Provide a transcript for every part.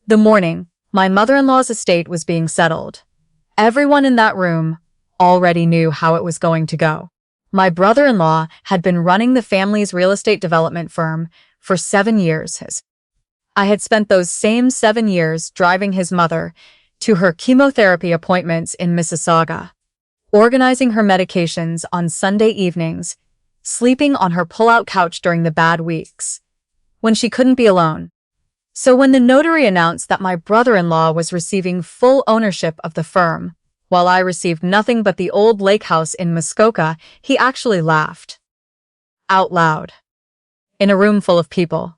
The morning my mother-in-law's estate was being settled, everyone in that room already knew how it was going to go. My brother-in-law had been running the family's real estate development firm for 7 years. I had spent those same 7 years driving his mother to her chemotherapy appointments in Mississauga, organizing her medications on Sunday evenings, sleeping on her pull-out couch during the bad weeks, when she couldn't be alone. So when the notary announced that my brother-in-law was receiving full ownership of the firm, while I received nothing but the old lake house in Muskoka, he actually laughed. Out loud. In a room full of people.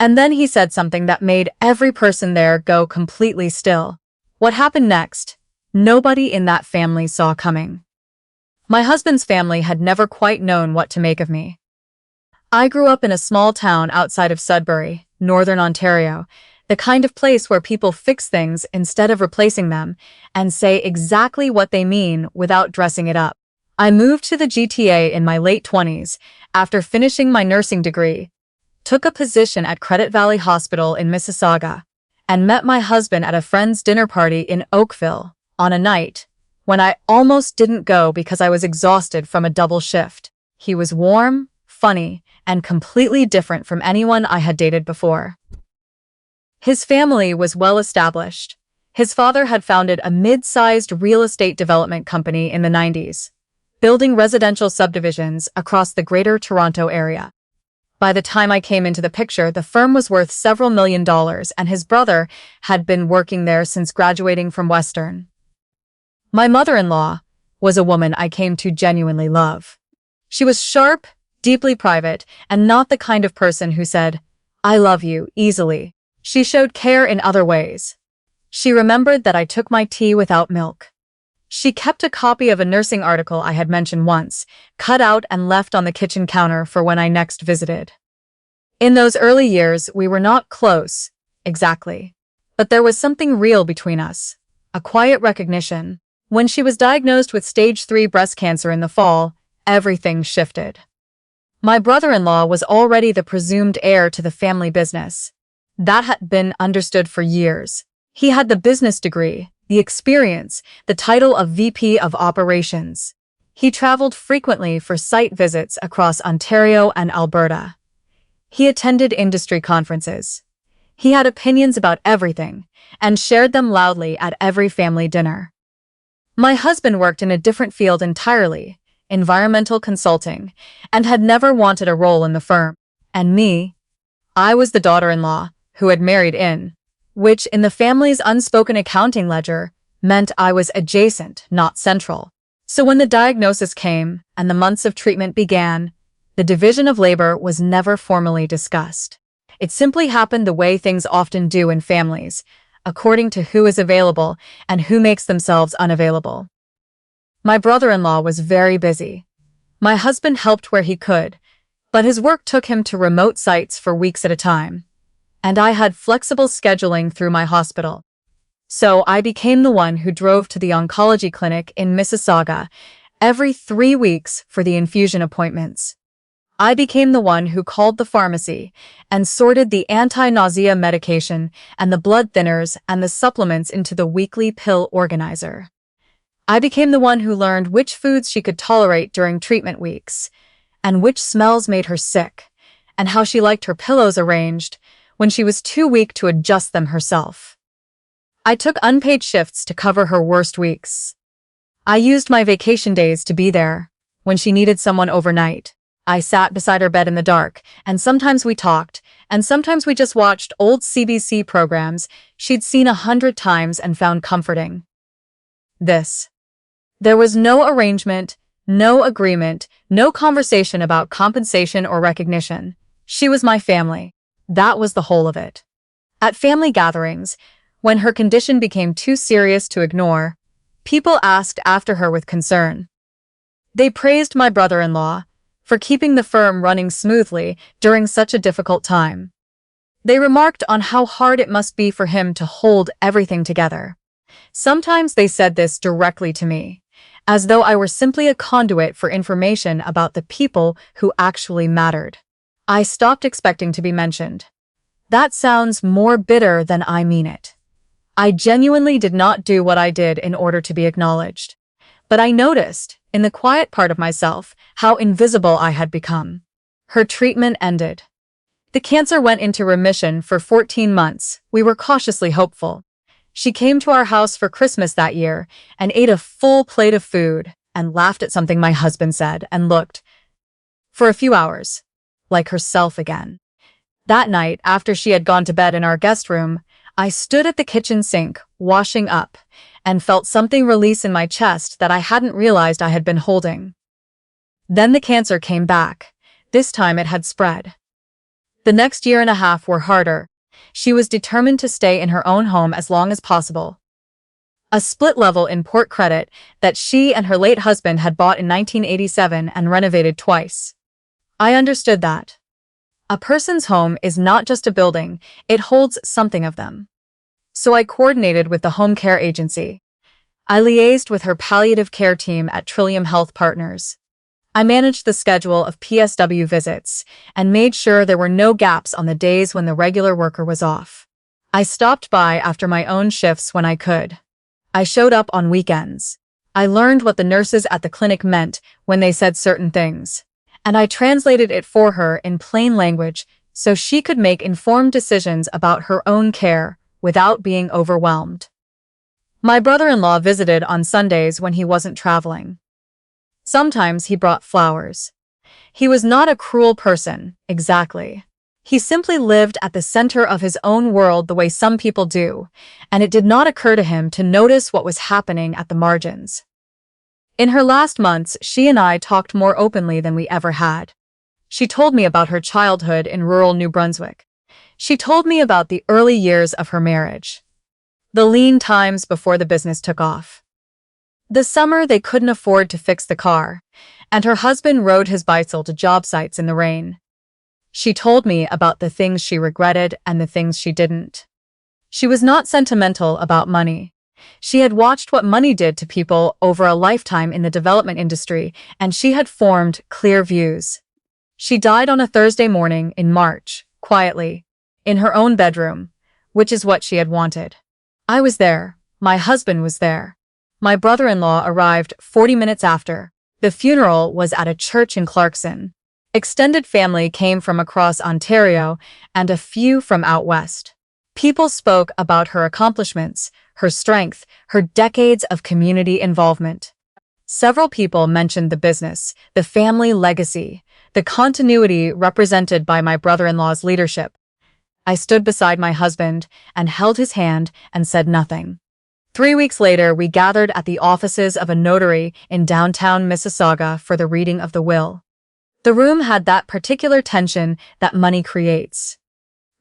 And then he said something that made every person there go completely still. What happened next, nobody in that family saw coming. My husband's family had never quite known what to make of me. I grew up in a small town outside of Sudbury, Northern Ontario, the kind of place where people fix things instead of replacing them and say exactly what they mean without dressing it up. I moved to the GTA in my late 20s after finishing my nursing degree, took a position at Credit Valley Hospital in Mississauga, and met my husband at a friend's dinner party in Oakville on a night when I almost didn't go because I was exhausted from a double shift. He was warm, funny, and completely different from anyone I had dated before. His family was well established. His father had founded a mid-sized real estate development company in the 90s, building residential subdivisions across the Greater Toronto area. By the time I came into the picture, the firm was worth several $1,000,000, and his brother had been working there since graduating from Western. My mother-in-law was a woman I came to genuinely love. She was sharp, deeply private, and not the kind of person who said, "I love you," easily. She showed care in other ways. She remembered that I took my tea without milk. She kept a copy of a nursing article I had mentioned once, cut out and left on the kitchen counter for when I next visited. In those early years, we were not close, exactly. But there was something real between us, a quiet recognition. When she was diagnosed with stage 3 breast cancer in the fall, everything shifted. My brother-in-law was already the presumed heir to the family business. That had been understood for years. He had the business degree, the experience, the title of VP of Operations. He traveled frequently for site visits across Ontario and Alberta. He attended industry conferences. He had opinions about everything and shared them loudly at every family dinner. My husband worked in a different field entirely, environmental consulting, and had never wanted a role in the firm. And me, I was the daughter-in-law who had married in, which in the family's unspoken accounting ledger meant I was adjacent, not central. So when the diagnosis came and the months of treatment began, the division of labor was never formally discussed. It simply happened the way things often do in families, according to who is available and who makes themselves unavailable. My brother-in-law was very busy. My husband helped where he could, but his work took him to remote sites for weeks at a time. And I had flexible scheduling through my hospital. So I became the one who drove to the oncology clinic in Mississauga every 3 weeks for the infusion appointments. I became the one who called the pharmacy and sorted the anti-nausea medication and the blood thinners and the supplements into the weekly pill organizer. I became the one who learned which foods she could tolerate during treatment weeks, and which smells made her sick, and how she liked her pillows arranged when she was too weak to adjust them herself. I took unpaid shifts to cover her worst weeks. I used my vacation days to be there when she needed someone overnight. I sat beside her bed in the dark, and sometimes we talked, and sometimes we just watched old CBC programs she'd seen 100 times and found comforting. There was no arrangement, no agreement, no conversation about compensation or recognition. She was my family. That was the whole of it. At family gatherings, when her condition became too serious to ignore, people asked after her with concern. They praised my brother-in-law for keeping the firm running smoothly during such a difficult time. They remarked on how hard it must be for him to hold everything together. Sometimes they said this directly to me, as though I were simply a conduit for information about the people who actually mattered. I stopped expecting to be mentioned. That sounds more bitter than I mean it. I genuinely did not do what I did in order to be acknowledged. But I noticed, in the quiet part of myself, how invisible I had become. Her treatment ended. The cancer went into remission for 14 months. We were cautiously hopeful. She came to our house for Christmas that year and ate a full plate of food and laughed at something my husband said and looked, for a few hours, like herself again. That night, after she had gone to bed in our guest room, I stood at the kitchen sink, washing up, and felt something release in my chest that I hadn't realized I had been holding. Then the cancer came back. This time it had spread. The next year and a half were harder. She was determined to stay in her own home as long as possible. A split level in Port Credit that she and her late husband had bought in 1987 and renovated twice. I understood that. A person's home is not just a building, it holds something of them. So I coordinated with the home care agency. I liaised with her palliative care team at Trillium Health Partners. I managed the schedule of PSW visits and made sure there were no gaps on the days when the regular worker was off. I stopped by after my own shifts when I could. I showed up on weekends. I learned what the nurses at the clinic meant when they said certain things, and I translated it for her in plain language so she could make informed decisions about her own care without being overwhelmed. My brother-in-law visited on Sundays when he wasn't traveling. Sometimes he brought flowers. He was not a cruel person, exactly. He simply lived at the center of his own world the way some people do, and it did not occur to him to notice what was happening at the margins. In her last months, she and I talked more openly than we ever had. She told me about her childhood in rural New Brunswick. She told me about the early years of her marriage. The lean times before the business took off. The summer they couldn't afford to fix the car, and her husband rode his bicycle to job sites in the rain. She told me about the things she regretted and the things she didn't. She was not sentimental about money. She had watched what money did to people over a lifetime in the development industry, and she had formed clear views. She died on a Thursday morning in March, quietly, in her own bedroom, which is what she had wanted. I was there. My husband was there. My brother-in-law arrived 40 minutes after. The funeral was at a church in Clarkson. Extended family came from across Ontario and a few from out west. People spoke about her accomplishments, her strength, her decades of community involvement. Several people mentioned the business, the family legacy, the continuity represented by my brother-in-law's leadership. I stood beside my husband and held his hand and said nothing. 3 weeks later, we gathered at the offices of a notary in downtown Mississauga for the reading of the will. The room had that particular tension that money creates.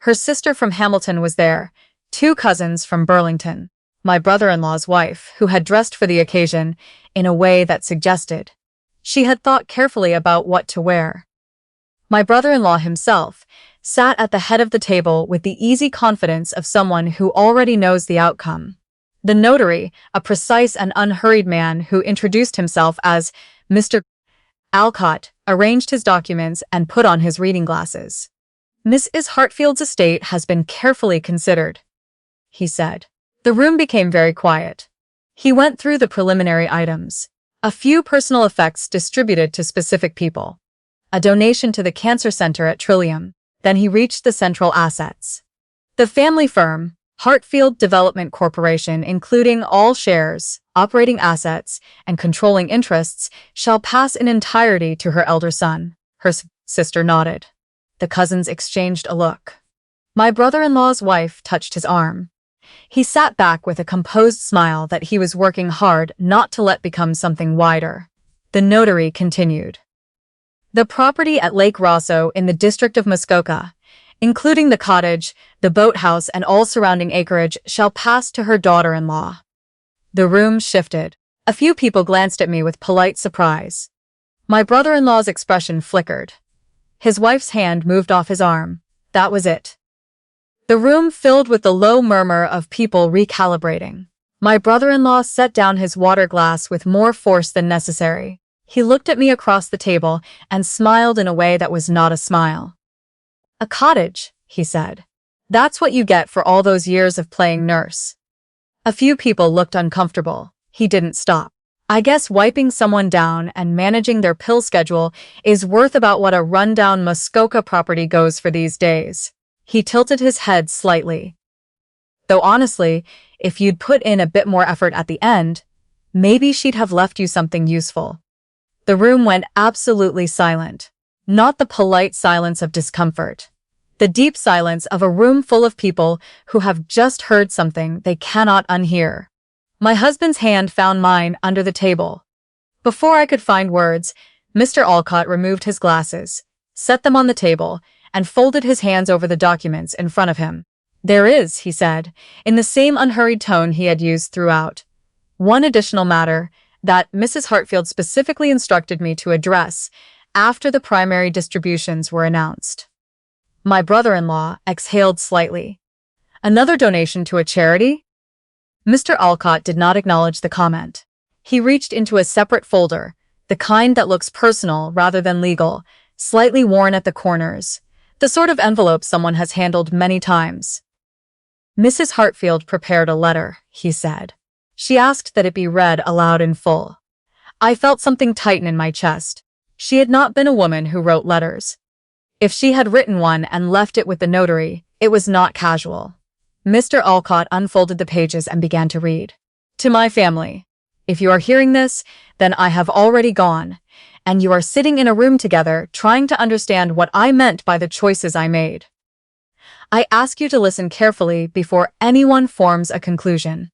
Her sister from Hamilton was there, 2 cousins from Burlington, my brother-in-law's wife, who had dressed for the occasion in a way that suggested she had thought carefully about what to wear. My brother-in-law himself sat at the head of the table with the easy confidence of someone who already knows the outcome. The notary, a precise and unhurried man who introduced himself as Mr. Alcott, arranged his documents and put on his reading glasses. "Mrs. Hartfield's estate has been carefully considered," he said. The room became very quiet. He went through the preliminary items. A few personal effects distributed to specific people. A donation to the cancer center at Trillium. Then he reached the central assets. The family firm, Hartfield Development Corporation, including all shares, operating assets, and controlling interests, shall pass in entirety to her elder son. Her sister nodded. The cousins exchanged a look. My brother-in-law's wife touched his arm. He sat back with a composed smile that he was working hard not to let become something wider. The notary continued. The property at Lake Rosso in the district of Muskoka, including the cottage, the boathouse, and all surrounding acreage, shall pass to her daughter-in-law. The room shifted. A few people glanced at me with polite surprise. My brother-in-law's expression flickered. His wife's hand moved off his arm. That was it. The room filled with the low murmur of people recalibrating. My brother-in-law set down his water glass with more force than necessary. He looked at me across the table and smiled in a way that was not a smile. "A cottage," he said. That's what you get for all those years of playing nurse. A few people looked uncomfortable. He didn't stop. I guess wiping someone down and managing their pill schedule is worth about what a rundown Muskoka property goes for these days. He tilted his head slightly. Though honestly, if you'd put in a bit more effort at the end, maybe she'd have left you something useful. The room went absolutely silent. Not the polite silence of discomfort. The deep silence of a room full of people who have just heard something they cannot unhear. My husband's hand found mine under the table. Before I could find words, Mr. Alcott removed his glasses, set them on the table, and folded his hands over the documents in front of him. "There is," he said, in the same unhurried tone he had used throughout, "one additional matter that Mrs. Hartfield specifically instructed me to address after the primary distributions were announced." My brother-in-law exhaled slightly. "Another donation to a charity?" Mr. Alcott did not acknowledge the comment. He reached into a separate folder, the kind that looks personal rather than legal, slightly worn at the corners, the sort of envelope someone has handled many times. "Mrs. Hartfield prepared a letter," he said. "She asked that it be read aloud in full." I felt something tighten in my chest. She had not been a woman who wrote letters. If she had written one and left it with the notary, it was not casual. Mr. Alcott unfolded the pages and began to read. "To my family. If you are hearing this, then I have already gone, and you are sitting in a room together trying to understand what I meant by the choices I made. I ask you to listen carefully before anyone forms a conclusion."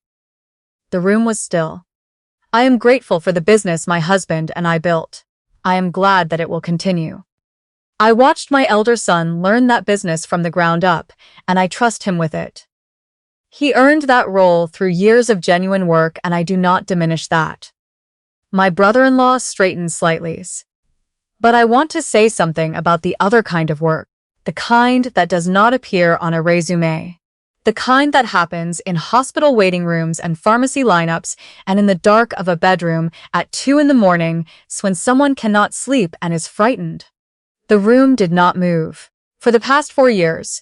The room was still. "I am grateful for the business my husband and I built. I am glad that it will continue. I watched my elder son learn that business from the ground up, and I trust him with it. He earned that role through years of genuine work, and I do not diminish that." My brother-in-law straightened slightly. "But I want to say something about the other kind of work, the kind that does not appear on a resume. The kind that happens in hospital waiting rooms and pharmacy lineups and in the dark of a bedroom at 2 in the morning when someone cannot sleep and is frightened." The room did not move. For the past 4 years,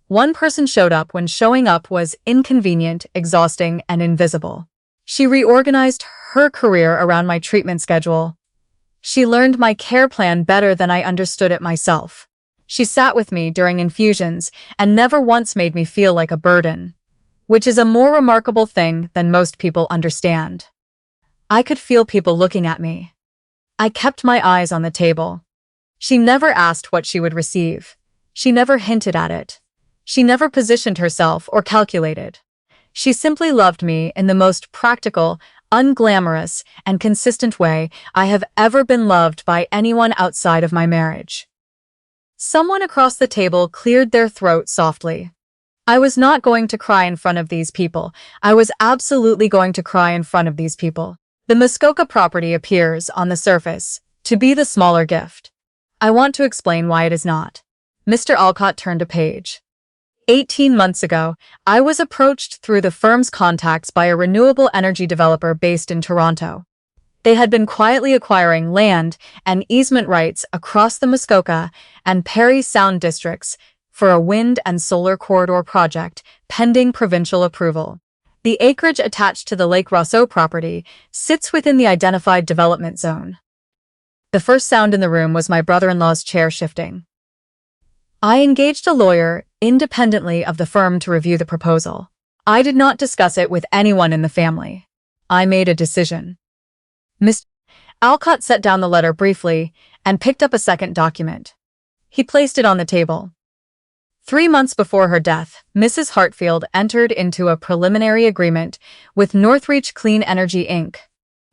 one person showed up when showing up was inconvenient, exhausting, and invisible. She reorganized her career around my treatment schedule. She learned my care plan better than I understood it myself. She sat with me during infusions and never once made me feel like a burden, which is a more remarkable thing than most people understand. I could feel people looking at me. I kept my eyes on the table. She never asked what she would receive. She never hinted at it. She never positioned herself or calculated. She simply loved me in the most practical, unglamorous, and consistent way I have ever been loved by anyone outside of my marriage. Someone across the table cleared their throat softly. I was not going to cry in front of these people. I was absolutely going to cry in front of these people. The Muskoka property appears, on the surface, to be the smaller gift. I want to explain why it is not. Mr. Alcott turned a page. 18 months ago, I was approached through the firm's contacts by a renewable energy developer based in Toronto. They had been quietly acquiring land and easement rights across the Muskoka and Parry Sound districts for a wind and solar corridor project pending provincial approval. The acreage attached to the Lake Rousseau property sits within the identified development zone. The first sound in the room was my brother-in-law's chair shifting. I engaged a lawyer independently of the firm to review the proposal. I did not discuss it with anyone in the family. I made a decision. Mr. Alcott set down the letter briefly and picked up a second document. He placed it on the table. 3 months before her death, Mrs. Hartfield entered into a preliminary agreement with Northreach Clean Energy Inc.,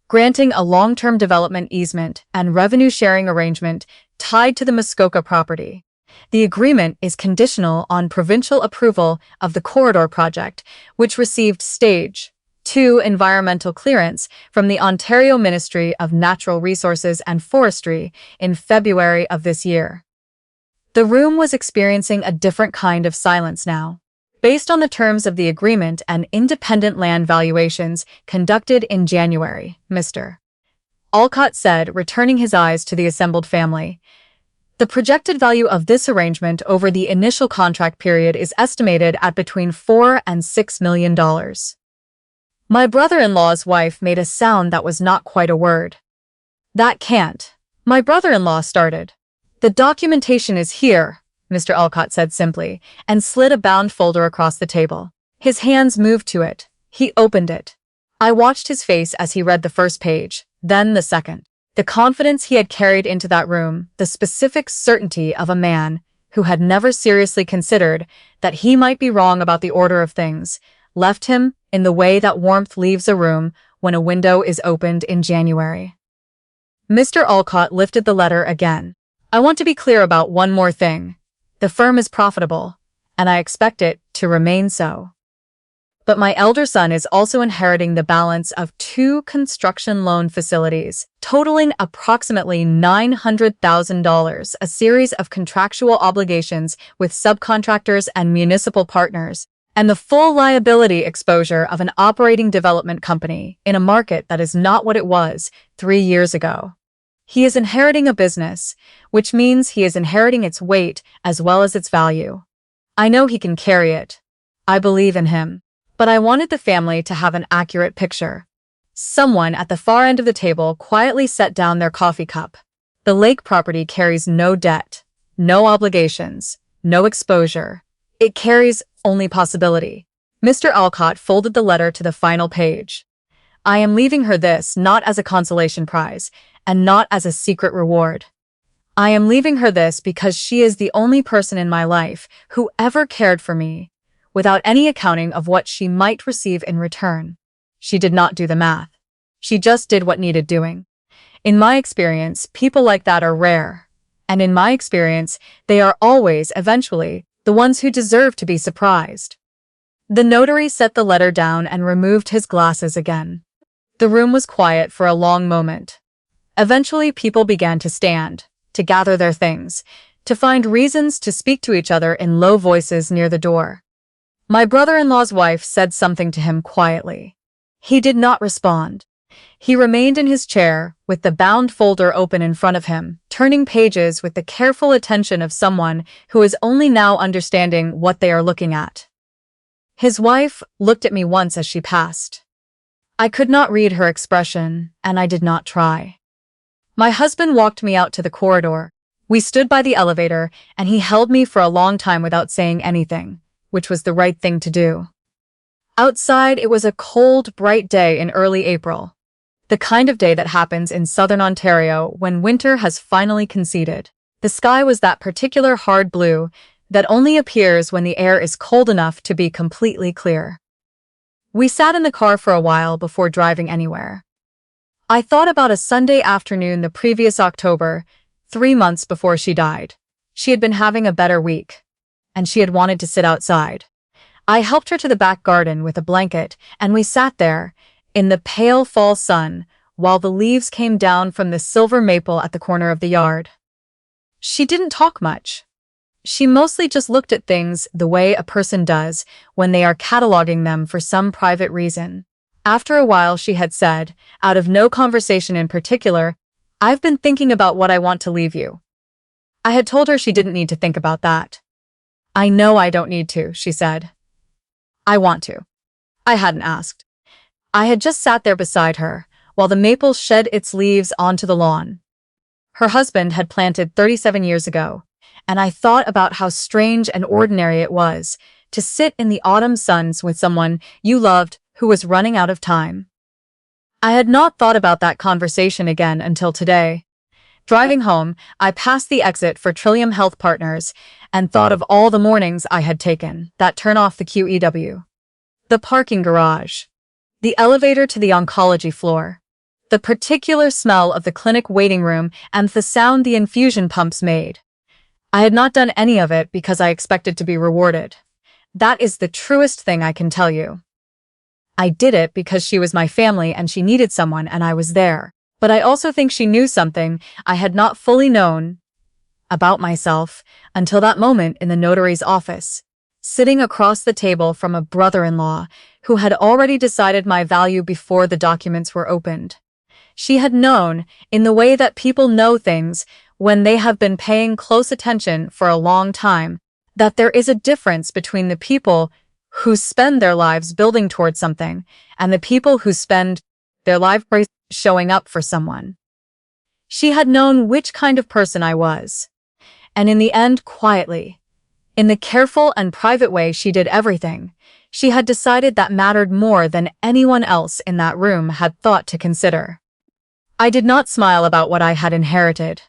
granting a long-term development easement and revenue-sharing arrangement tied to the Muskoka property. The agreement is conditional on provincial approval of the corridor project, which received Stage 2 environmental clearance from the Ontario Ministry of Natural Resources and Forestry in February of this year. The room was experiencing a different kind of silence now. Based on the terms of the agreement and independent land valuations conducted in January, Mr. Alcott said, returning his eyes to the assembled family, The projected value of this arrangement over the initial contract period is estimated at between $4 and $6 million. My brother-in-law's wife made a sound that was not quite a word. That can't. My brother-in-law started. The documentation is here, Mr. Alcott said simply, and slid a bound folder across the table. His hands moved to it. He opened it. I watched his face as he read the first page, then the second. The confidence he had carried into that room, the specific certainty of a man who had never seriously considered that he might be wrong about the order of things, left him in the way that warmth leaves a room when a window is opened in January. Mr. Alcott lifted the letter again. I want to be clear about one more thing. The firm is profitable, and I expect it to remain so. But my elder son is also inheriting the balance of 2 construction loan facilities, totaling approximately $900,000, a series of contractual obligations with subcontractors and municipal partners, and the full liability exposure of an operating development company in a market that is not what it was 3 years ago. He is inheriting a business, which means he is inheriting its weight as well as its value. I know he can carry it. I believe in him. But I wanted the family to have an accurate picture. Someone at the far end of the table quietly set down their coffee cup. The lake property carries no debt, no obligations, no exposure. It carries only possibility. Mr. Alcott folded the letter to the final page. I am leaving her this not as a consolation prize, and not as a secret reward. I am leaving her this because she is the only person in my life who ever cared for me, without any accounting of what she might receive in return. She did not do the math. She just did what needed doing. In my experience, people like that are rare. And in my experience, they are always, eventually, the ones who deserve to be surprised. The notary set the letter down and removed his glasses again. The room was quiet for a long moment. Eventually, people began to stand, to gather their things, to find reasons to speak to each other in low voices near the door. My brother-in-law's wife said something to him quietly. He did not respond. He remained in his chair, with the bound folder open in front of him, turning pages with the careful attention of someone who is only now understanding what they are looking at. His wife looked at me once as she passed. I could not read her expression, and I did not try. My husband walked me out to the corridor. We stood by the elevator, and he held me for a long time without saying anything, which was the right thing to do. Outside, it was a cold, bright day in early April. The kind of day that happens in southern Ontario when winter has finally conceded. The sky was that particular hard blue that only appears when the air is cold enough to be completely clear. We sat in the car for a while before driving anywhere. I thought about a Sunday afternoon the previous October, 3 months before she died. She had been having a better week, and she had wanted to sit outside. I helped her to the back garden with a blanket, and we sat there, in the pale fall sun, while the leaves came down from the silver maple at the corner of the yard. She didn't talk much. She mostly just looked at things the way a person does when they are cataloging them for some private reason. After a while she had said, out of no conversation in particular, I've been thinking about what I want to leave you. I had told her she didn't need to think about that. I know I don't need to, she said. I want to. I hadn't asked. I had just sat there beside her, while the maple shed its leaves onto the lawn. Her husband had planted 37 years ago, and I thought about how strange and ordinary it was to sit in the autumn suns with someone you loved who was running out of time. I had not thought about that conversation again until today. Driving home, I passed the exit for Trillium Health Partners and thought of all the mornings I had taken that turn off the QEW. The parking garage. The elevator to the oncology floor. The particular smell of the clinic waiting room and the sound the infusion pumps made. I had not done any of it because I expected to be rewarded. That is the truest thing I can tell you. I did it because she was my family and she needed someone and I was there. But I also think she knew something I had not fully known about myself until that moment in the notary's office, sitting across the table from a brother-in-law who had already decided my value before the documents were opened. She had known, in the way that people know things when they have been paying close attention for a long time, that there is a difference between the people who spend their lives building towards something and the people who spend their life showing up for someone. She had known which kind of person I was. And in the end, quietly, in the careful and private way she did everything, she had decided that mattered more than anyone else in that room had thought to consider. I did not smile about what I had inherited.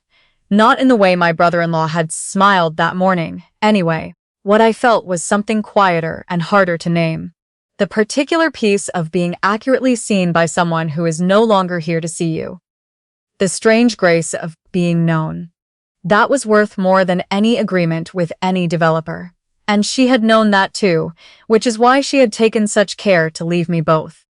Not in the way my brother-in-law had smiled that morning, anyway. What I felt was something quieter and harder to name. The particular piece of being accurately seen by someone who is no longer here to see you. The strange grace of being known. That was worth more than any agreement with any developer. And she had known that too, which is why she had taken such care to leave me both.